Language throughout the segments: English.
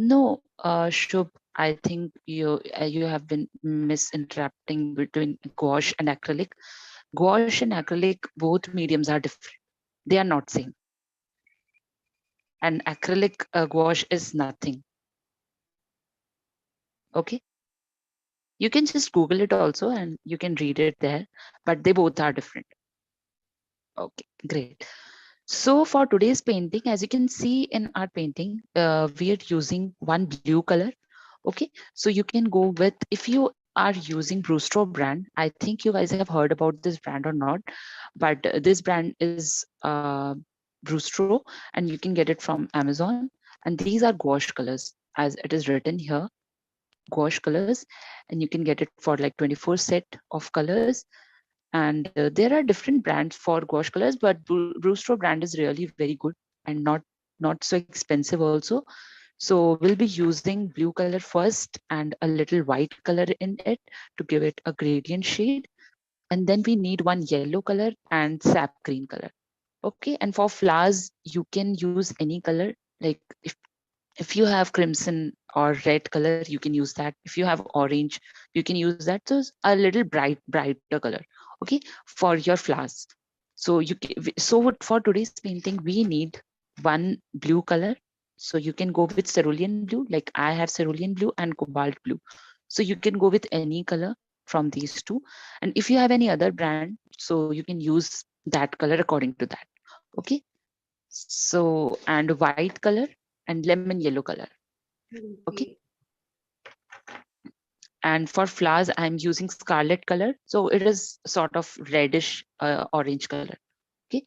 No, Shubh, I think you have been misinterpreting between gouache and acrylic. Gouache and acrylic, both mediums are different. They are not same. And acrylic gouache is nothing. Okay, you can just Google it also, and you can read it there. But they both are different. Okay, great. So for today's painting, as you can see in our painting, we are using one blue color. Okay, so you can go with, if you are using Brewster brand, I think you guys have heard about this brand or not, but this brand is Brewster, and you can get it from Amazon. And these are gouache colors, as it is written here, gouache colors, and you can get it for like 24 set of colors. And there are different brands for gouache colors, but Brewster brand is really very good and not so expensive also. So we'll be using blue color first and a little white color in it to give it a gradient shade. And then we need one yellow color and sap green color. Okay, and for flowers, you can use any color. Like if you have crimson or red color, you can use that. If you have orange, you can use that. So it's a little brighter color. Okay, for your flowers. So for today's painting, we need one blue color. So you can go with cerulean blue, like I have cerulean blue and cobalt blue. So you can go with any color from these two. And if you have any other brand, so you can use that color according to that. Okay. So, and white color and lemon yellow color. Okay. Okay. And for flowers, I'm using scarlet color. So it is sort of reddish orange color. Okay.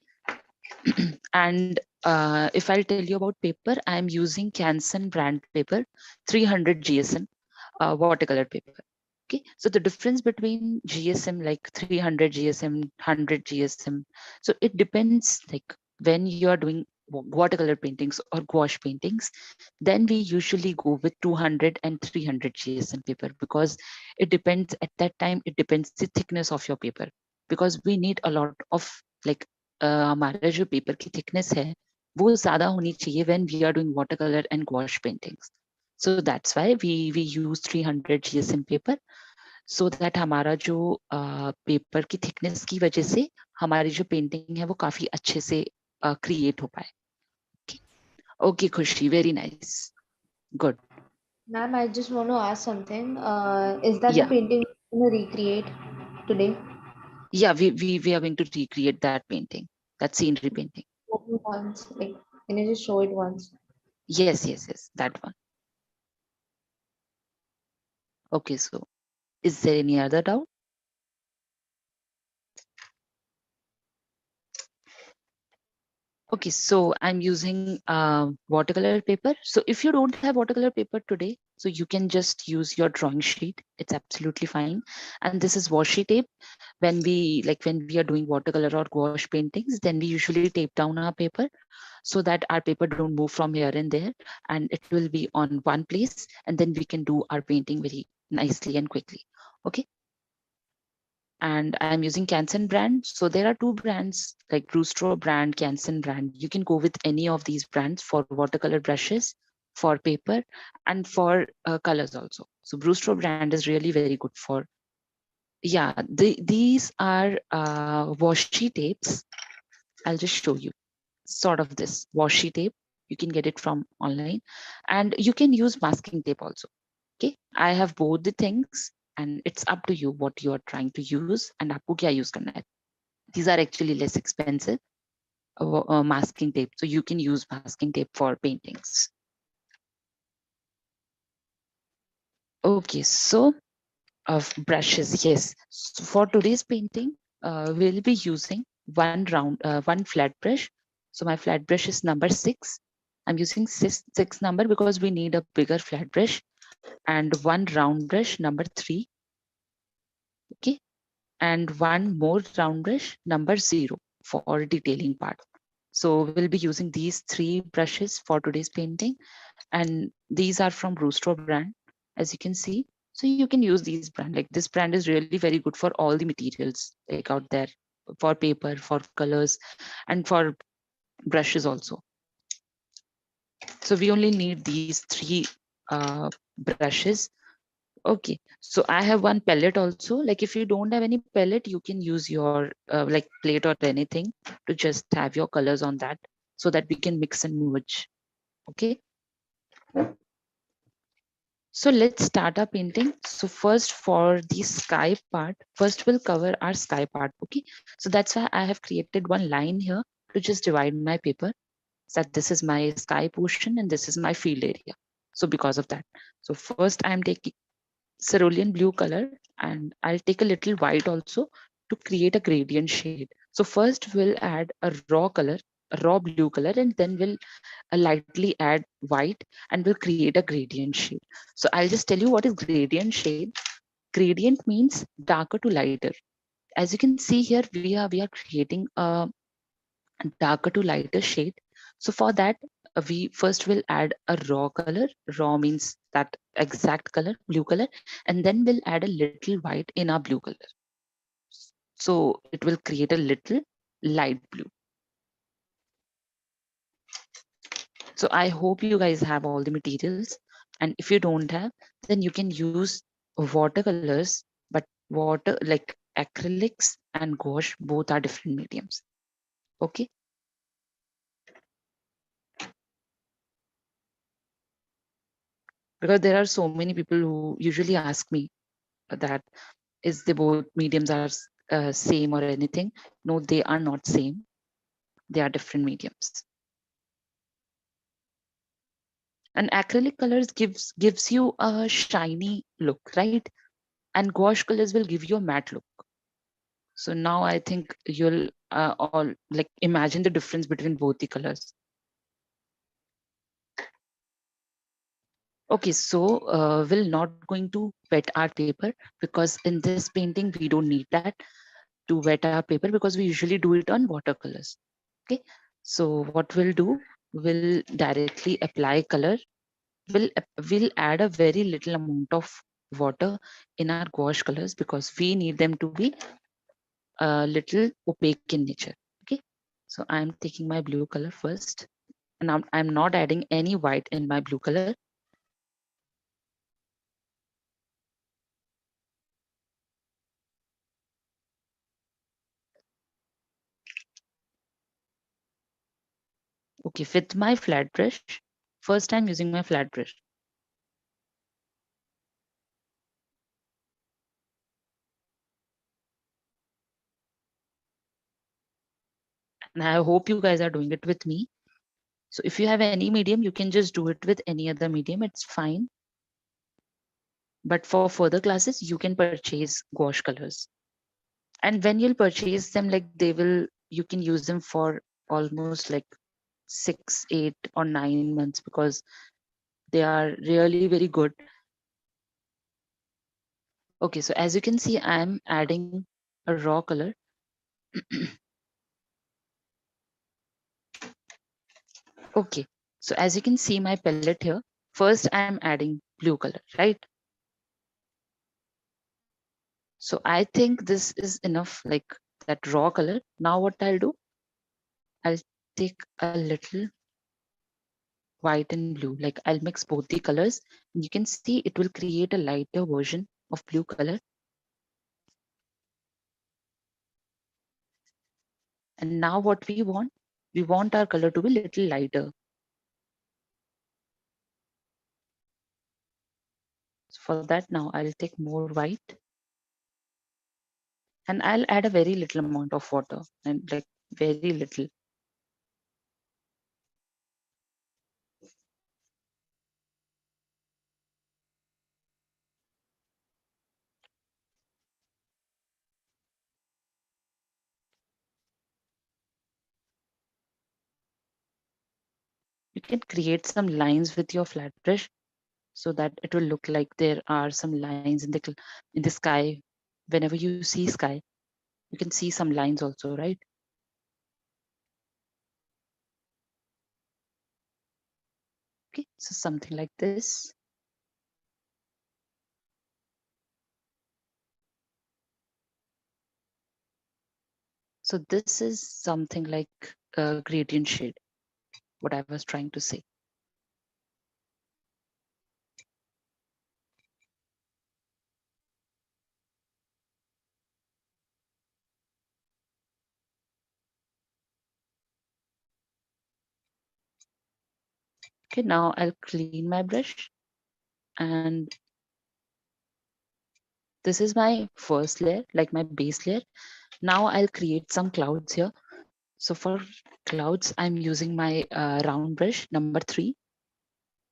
And if I'll tell you about paper, I'm using Canson brand paper, 300 GSM watercolor paper. Okay, so the difference between GSM, like 300 GSM, 100 GSM, so it depends, like when you are doing watercolor paintings or gouache paintings, then we usually go with 200 and 300 GSM paper, because it depends at that time, it depends the thickness of your paper, because we need a lot of, like हमारा जो paper की thickness है वो ज़्यादा होनी चाहिए when we are doing watercolor and gouache paintings. So that's why we use 300 GSM paper, so that हमारा जो पेपर की थिकनेस की वजह से हमारी जो पेंटिंग है वो काफी अच्छे से क्रिएट हो पाए. ओके खुशी, very nice, good. Ma'am, I just want to ask something. Is that the Yeah, painting we're going to recreate today? yeah, we are going to recreate that painting, that scenery painting. Once, like, can you just show it once? Yes, that one. Okay, so is there any other doubt? Okay, so I'm using watercolor paper. So if you don't have watercolor paper today, so you can just use your drawing sheet. It's absolutely fine. And this is washi tape. When we are doing watercolor or gouache paintings, then we usually tape down our paper so that our paper don't move from here and there, and it will be on one place, and then we can do our painting very nicely and quickly. Okay. And I'm using Canson brand. So there are two brands, like Brewster brand, Canson brand. You can go with any of these brands for watercolor brushes, for paper, and for colors also. So Brewster brand is really very good for, yeah, these are washi tapes. I'll just show you sort of this washi tape. You can get it from online, and you can use masking tape also. Okay, I have both the things, and it's up to you what you are trying to use and आपको क्या use करना है. These are actually less expensive masking tape, so you can use masking tape for paintings. Okay, so of brushes, yes. So for today's painting, we'll be using one flat brush. So my flat brush is number 6. I'm using six number because we need a bigger flat brush, and one round brush number 3. Okay, and one more round brush number 0 for detailing part. So we'll be using these 3 brushes for today's painting, and these are from Brewster brand, as you can see. So you can use these brand. Like this brand is really very good for all the materials like out there, for paper, for colors, and for brushes also. So we only need these 3 brushes. Okay, so I have one palette also. Like if you don't have any palette, you can use your like plate or anything to just have your colors on that so that we can mix and merge. Okay, so let's start our painting. So first for the sky part, first we'll cover our sky part. Okay, so that's why I have created one line here to just divide my paper. That this is my sky portion and this is my field area. So because of that, so first I'm taking cerulean blue color and I'll take a little white also to create a gradient shade. So first we'll add a raw color, a raw blue color, and then we'll lightly add white and we'll create a gradient shade. So I'll just tell you what is gradient shade. Gradient means darker to lighter. As you can see here, we are creating a darker to lighter shade. So for that, we first will add a raw color. Raw means that exact color, blue color, and then we'll add a little white in our blue color. So it will create a little light blue. So I hope you guys have all the materials. And if you don't have, then you can use watercolors, but water like acrylics and gouache, both are different mediums. Okay. Because there are so many people who usually ask me that is the both mediums are same or anything. No, they are not same. They are different mediums. And acrylic colors gives you a shiny look, right? And gouache colors will give you a matte look. So now I think you'll all like imagine the difference between both the colors. Okay, so we're not going to wet our paper because in this painting we don't need that to wet our paper because we usually do it on watercolors. Okay, so what we'll do, we'll directly apply color. We'll add a very little amount of water in our gouache colors because we need them to be a little opaque in nature. Okay, so I'm taking my blue color first, and I'm not adding any white in my blue color. Okay, with my flat brush, first I'm using my flat brush, and I hope you guys are doing it with me. So if you have any medium, you can just do it with any other medium. It's fine. But for further classes, you can purchase gouache colors. And when you'll purchase them, like you can use them for almost like 6, 8 or 9 months because they are really very good. Okay, so as you can see, I'm adding a raw color. Okay, so as you can see my palette here, first I'm adding blue color, right? So I think this is enough, like that raw color. Now what I'll do, I'll take a little white and blue, like I'll mix both the colors. You can see it will create a lighter version of blue color. And now what we want our color to be little lighter. So for that, now I'll take more white and I'll add a very little amount of water and like very little. You can create some lines with your flat brush so that it will look like there are some lines in the sky. Whenever you see sky, you can see some lines also, right? Okay, so something like this. So this is something like a gradient shade, what I was trying to say. Okay, now I'll clean my brush, and this is my first layer, like my base layer. Now I'll create some clouds here. So for clouds, I'm using my round brush number 3.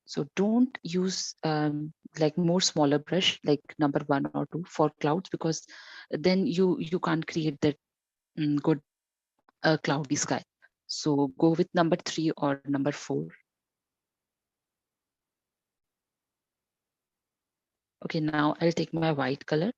So don't use like more smaller brush like number 1 or 2 for clouds, because then you can't create that good cloudy sky. So go with number 3 or number 4. Okay, now I'll take my white color.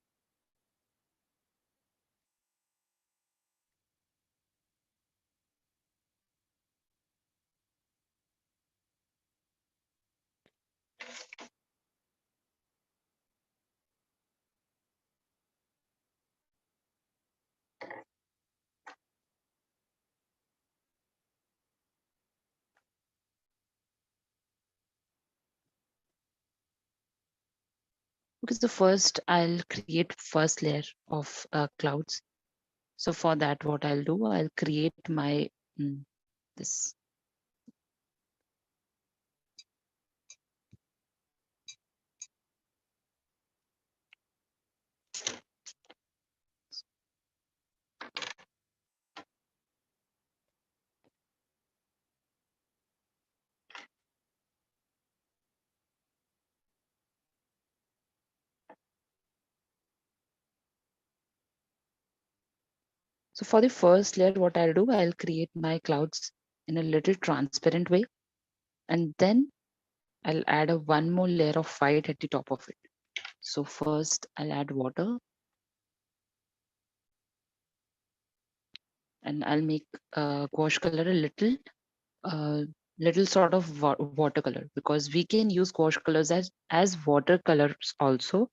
Because the first I'll create first layer of clouds. So for that, what I'll do, I'll create my this. So for the first layer, what I'll do, I'll create my clouds in a little transparent way, and then I'll add a one more layer of white at the top of it. So first I'll add water, and I'll make gouache color a uh, little sort of watercolor, because we can use gouache colors as watercolors also.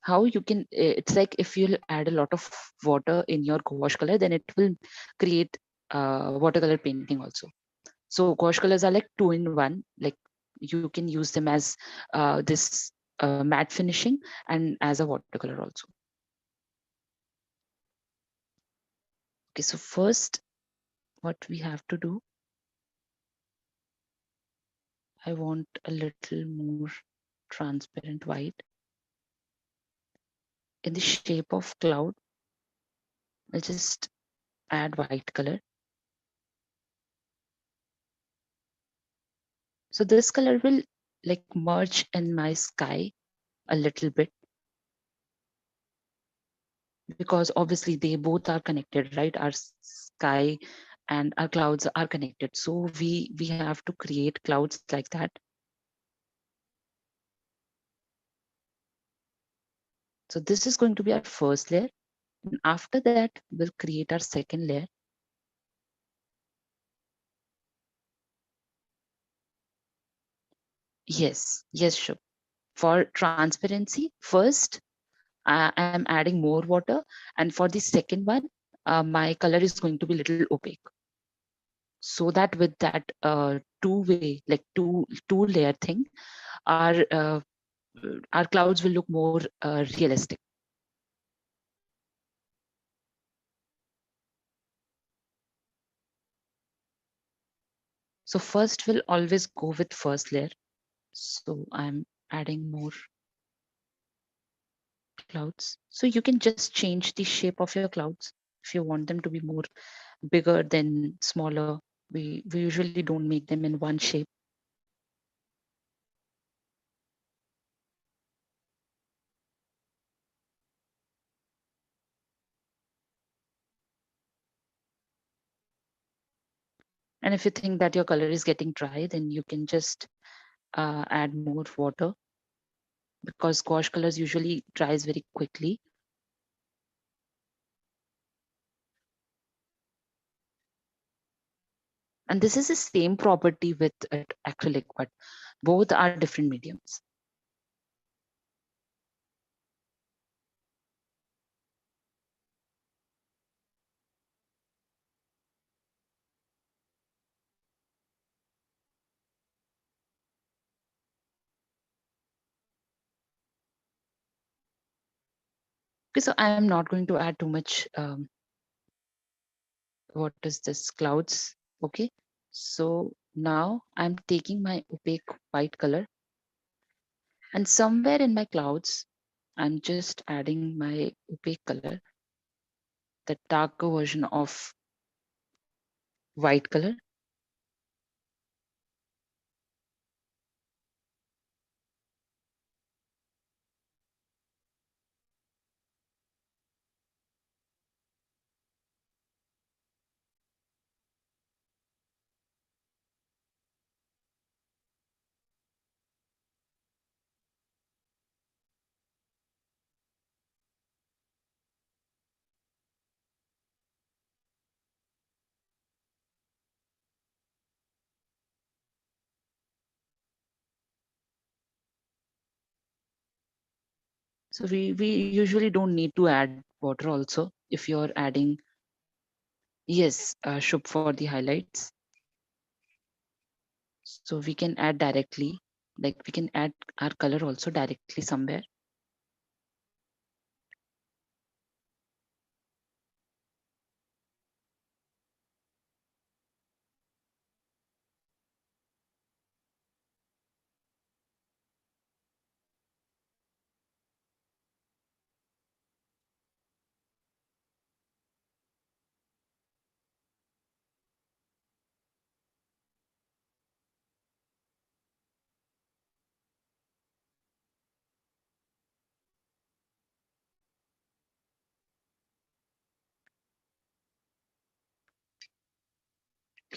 How you can, it's like if you'll add a lot of water in your gouache color, then it will create watercolor painting also. So gouache colors are like 2 in 1. Like you can use them as this matte finishing and as a watercolor also. Okay, so first what we have to do, I want a little more transparent white in the shape of cloud. I'll just add white color. So this color will like merge in my sky a little bit, because obviously they both are connected, right? Our sky and our clouds are connected. So we have to create clouds like that. So this is going to be our first layer. And after that, we'll create our second layer. Yes, sure. For transparency, first I am adding more water, and for the second one, my color is going to be little opaque, so that with that two-way, like two layer thing, our uh, our clouds will look more realistic. So first we'll always go with first layer. So I'm adding more clouds. So you can just change the shape of your clouds if you want them to be more bigger than smaller. We usually don't make them in one shape. And if you think that your color is getting dry, then you can just add more water, because gouache colors usually dries very quickly. And this is the same property with acrylic, but both are different mediums. Okay, so I am not going to add too much. What is this? Clouds. Okay. So Now I'm taking my opaque white color, and somewhere in my clouds, I'm just adding my opaque color, the darker version of white color. So we usually don't need to add water also if you're adding, yes, Shub for the highlights. So we can add directly, like we can add our color also directly somewhere.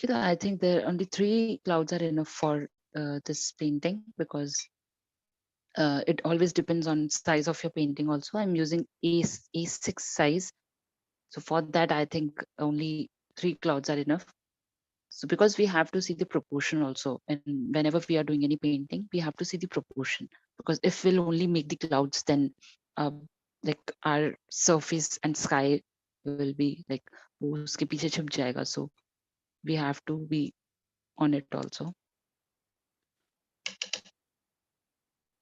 Okay, I think there only three clouds are enough for this painting, because it always depends on size of your painting also. I'm using A6 size. So for that, I think only three clouds are enough. So because we have to see the proportion also, and whenever we are doing any painting, we have to see the proportion. Because if we'll only make the clouds, then uh, like our surface and sky will be like वो उसके पीछे छुप जाएगा. So we have to be on it also.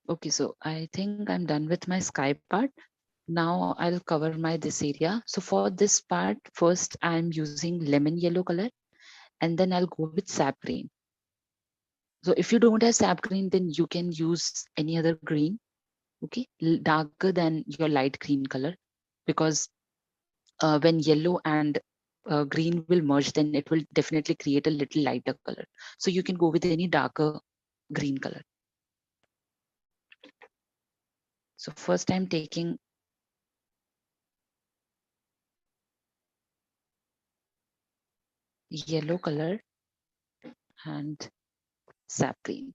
Okay, so I think I'm done with my sky part. Now I'll cover my this area. So for this part, first I'm using lemon yellow color, and then I'll go with sap green. So if you don't have sap green, then you can use any other green, okay, darker than your light green color, because when yellow and green will merge, then it will definitely create a little lighter color. So you can go with any darker green color. So first I'm taking yellow color and sap green.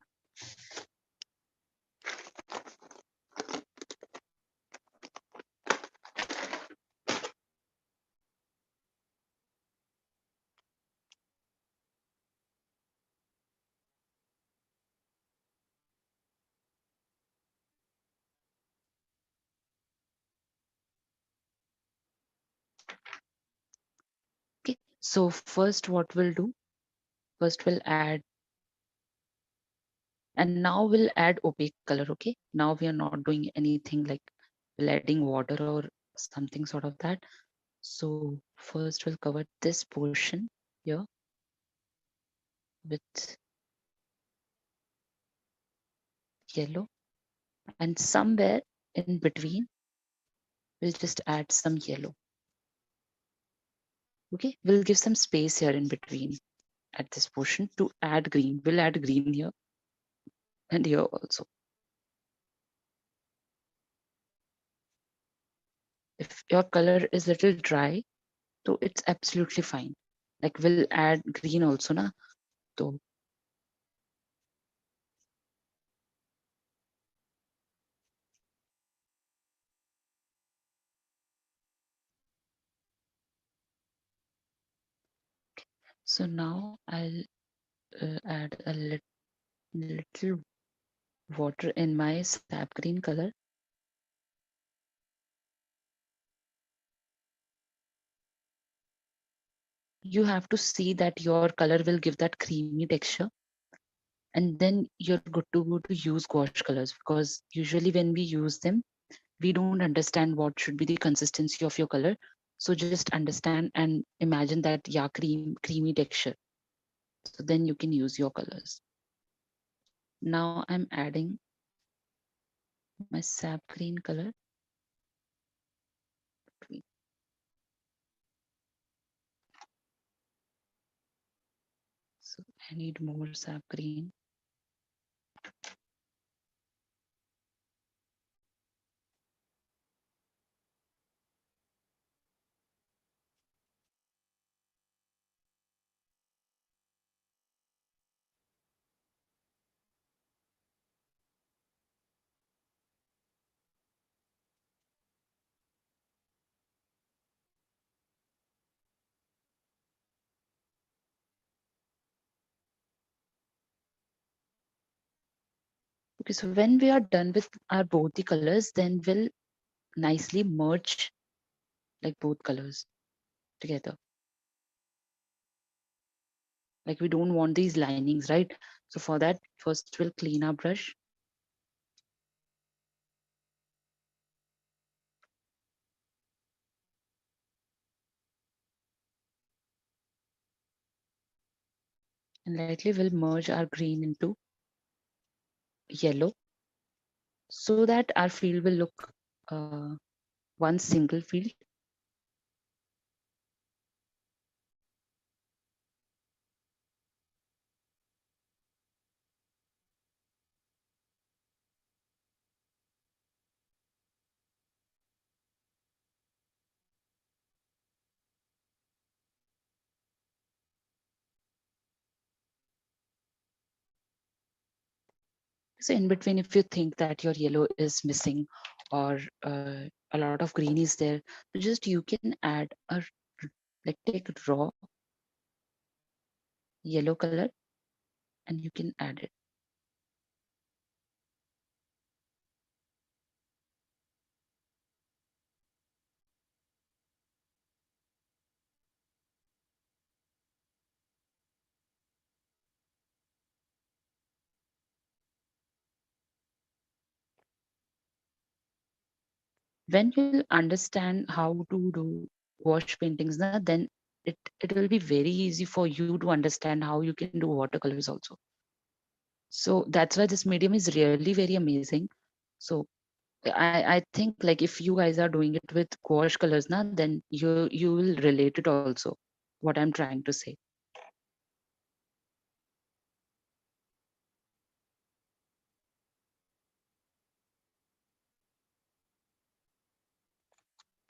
Okay, so first what we'll do, first we'll add, and now we'll add opaque color. Okay, now we are not doing anything like we're adding water or something sort of that. So first we'll cover this portion here with yellow, and somewhere in between we'll just add some yellow. Okay, we'll give some space here in between at this portion to add green. We'll add green here and here also. If your color is little dry, so it's absolutely fine. Like we'll add green also na. So so now I'll add a little water in my sap green color. You have to see that your color will give that creamy texture, and then you're good to go to use gouache colors, because usually when we use them, we don't understand what should be the consistency of your color. So just understand and imagine that, yeah, creamy texture. So then you can use your colors. Now I'm adding my sap green color. So I need more sap green. Okay, so when we are done with our both the colors, then we'll nicely merge like both colors together. Like we don't want these linings, right? So for that, first we'll clean our brush. And lightly we'll merge our green into yellow so that our field will look uh, one single field. So in between, if you think that your yellow is missing or a lot of green is there, so just you can add a like take raw yellow color and you can add it. When you'll understand how to do wash paintings, na, then it will be very easy for you to understand how you can do watercolors also. So that's why this medium is really very amazing. So I think like if you guys are doing it with gouache colors na, then you will relate it also, what I'm trying to say.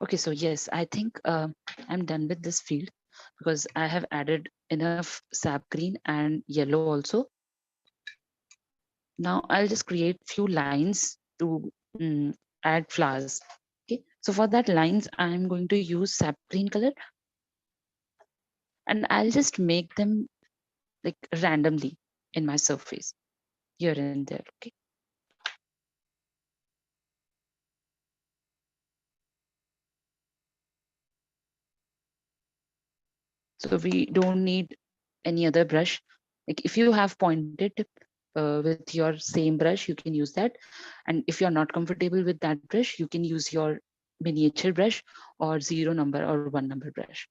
Okay, so yes, I think I'm done with this field because I have added enough sap green and yellow also. Now I'll just create few lines to add flowers. Okay, so for that lines, I'm going to use sap green color and I'll just make them like randomly in my surface here and there. Okay, so we don't need any other brush. Like if you have pointed tip with your same brush, you can use that. And if you're not comfortable with that brush, you can use your miniature brush or 0 number or 1 number brush.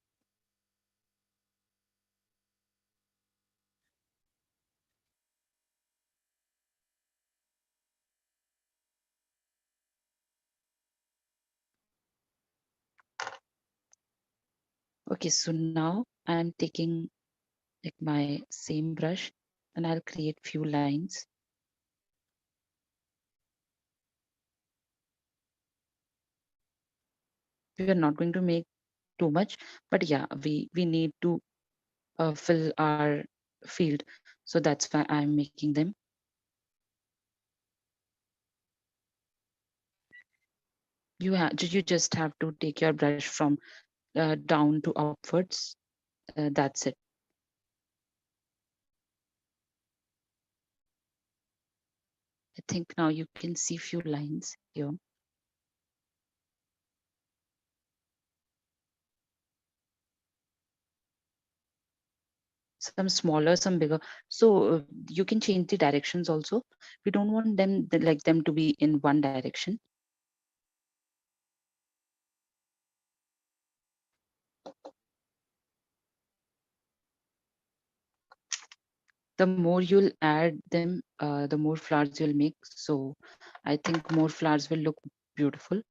Okay, so now I'm taking like my same brush and I'll create few lines. We are not going to make too much, but yeah, we need to fill our field. So that's why I'm making them. You just have to take your brush from down to upwards. That's it. I think now you can see few lines here, some smaller, some bigger. So you can change the directions also. We don't want like them to be in one direction. The more you'll add them, the more flowers you'll make. So I think more flowers will look beautiful.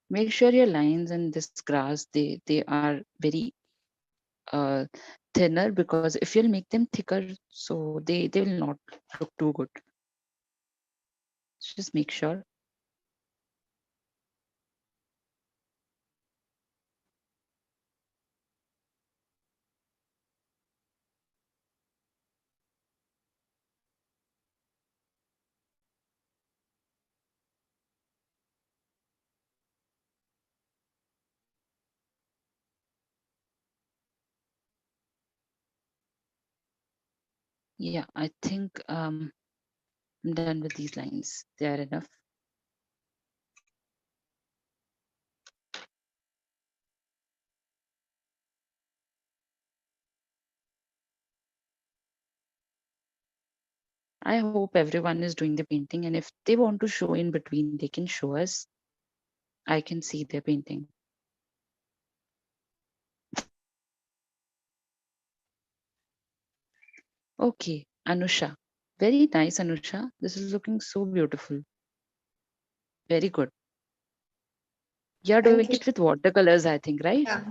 Make sure your lines and this grass, they are very uh, thinner, because if you'll make them thicker, so they will not look too good. Just make sure. Yeah, I think I'm done with these lines. They are enough. I hope everyone is doing the painting, and if they want to show in between, they can show us. I can see their painting. Okay, Anusha. Very nice, Anusha. This is looking so beautiful. Very good. You're doing Thank you. it with watercolors, I think, right? Yeah,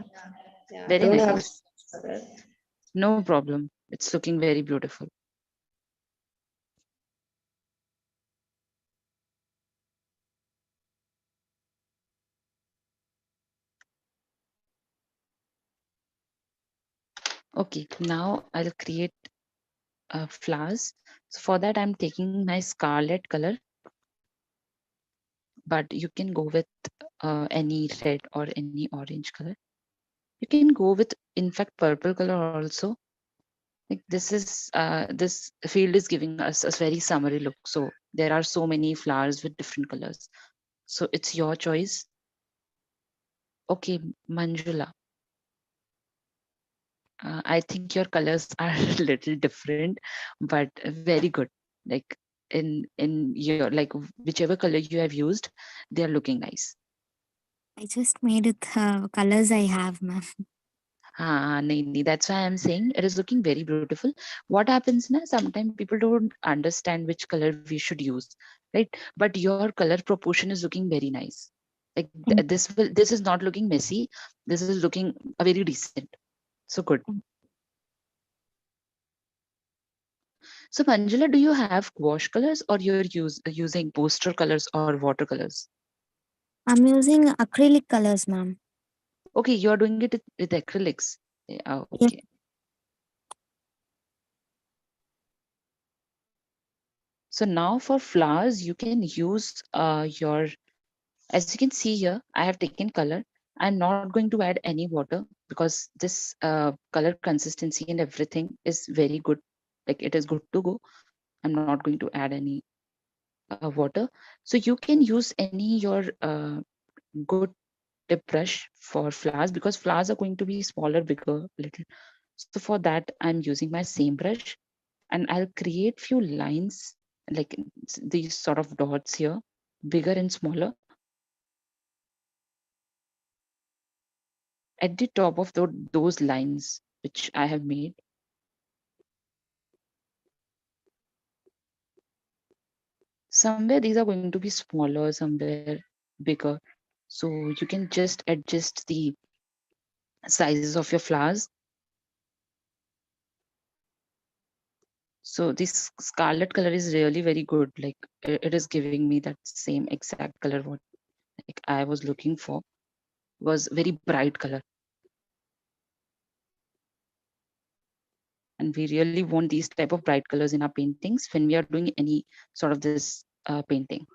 yeah. I Very don't have nice. for it. No problem. It's looking very beautiful. Okay, now I'll create flowers. So for that, I'm taking my scarlet color, but you can go with any red or any orange color. You can go with, in fact, purple color also. Like this field is giving us a very summery look. So there are so many flowers with different colors. So it's your choice. Okay, Manjula. I think your colors are a little different, but very good. Like in your, like, whichever color you have used, they are looking nice. I just made it colors I have, ma'am. Nahi, nahi, that's why I'm saying it is looking very beautiful. What happens now? Sometimes people don't understand which color we should use, right? But your color proportion is looking very nice. Like Thank this is not looking messy. This is looking very decent. So good. you. So Manjula, do you have gouache colors, or you're using poster colors or watercolors? I'm using acrylic colors, ma'am. Okay, you are doing it with acrylics. Yes. Okay. So now for flowers, you can use your, as you can see here, I have taken color. I'm not going to add any water, because this color consistency and everything is very good. Like it is good to go. I'm not going to add any water. So you can use any your good tip brush for flowers, because flowers are going to be smaller, bigger, little. So for that, I'm using my same brush, and I'll create few lines, like these sort of dots here, bigger and smaller, at the top of those lines which I have made. Somewhere these are going to be smaller, somewhere bigger. So you can just adjust the sizes of your flowers. So this scarlet color is really very good. Like it is giving me that same exact color what like I was looking for. Was very bright color, and we really want these type of bright colors in our paintings when we are doing any sort of this painting.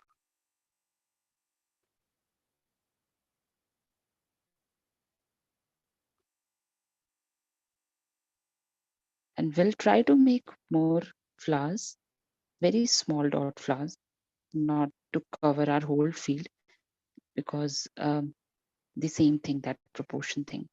And we'll try to make more flowers, very small dot flowers, not to cover our whole field, because the same thing, that proportion thing.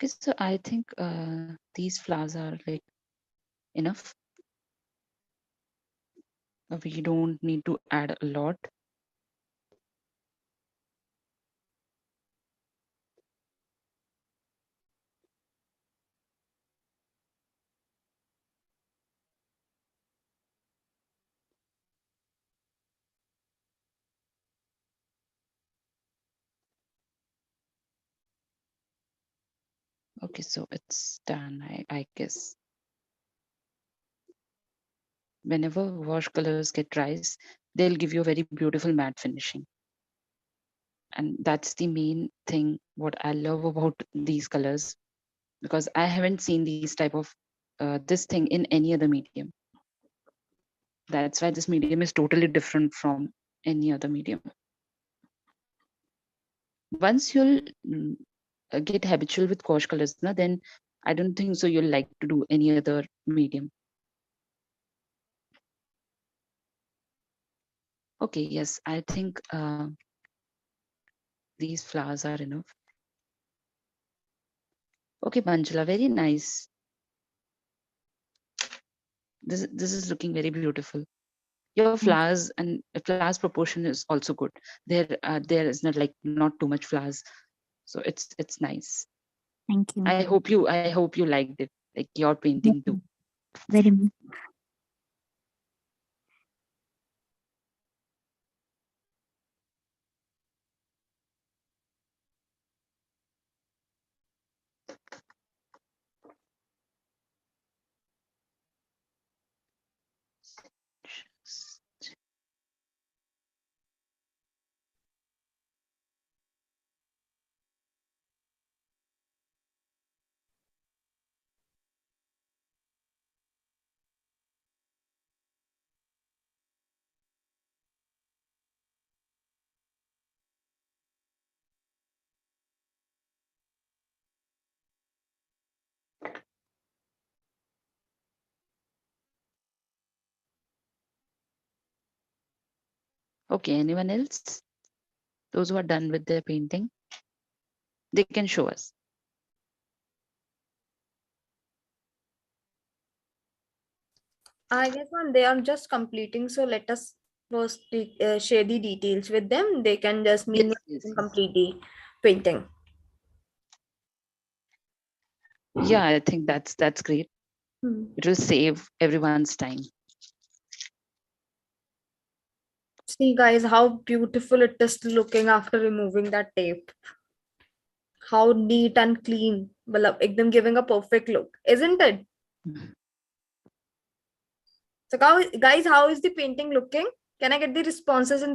Okay, so I think these flowers are like enough. We don't need to add a lot. Okay, so it's done, I guess. Whenever watercolors get dries, they'll give you a very beautiful matte finishing. And that's the main thing what I love about these colors, because I haven't seen these type of this thing in any other medium. That's why this medium is totally different from any other medium. Once you'll get habitual with gouache colors, na, then I don't think so you'll like to do any other medium. Okay, yes, I think these flowers are enough. Okay, Panchula, very nice. This is looking very beautiful. Your flowers and flowers proportion is also good. There is not like not too much flowers, so it's nice. Thank you. I hope you liked it, like your painting too. Very much. Okay, anyone else? Those who are done with their painting, they can show us. I guess when they are just completing, so let us first share the details with them. They can just Yes, minion yes, and yes. complete the painting. Yeah, I think that's great. Hmm. It will save everyone's time. See, guys, how beautiful it is looking after removing that tape. How neat and clean. Well, them giving a perfect look, isn't it? Mhm. So, guys, how is the painting looking? Can I get the responses in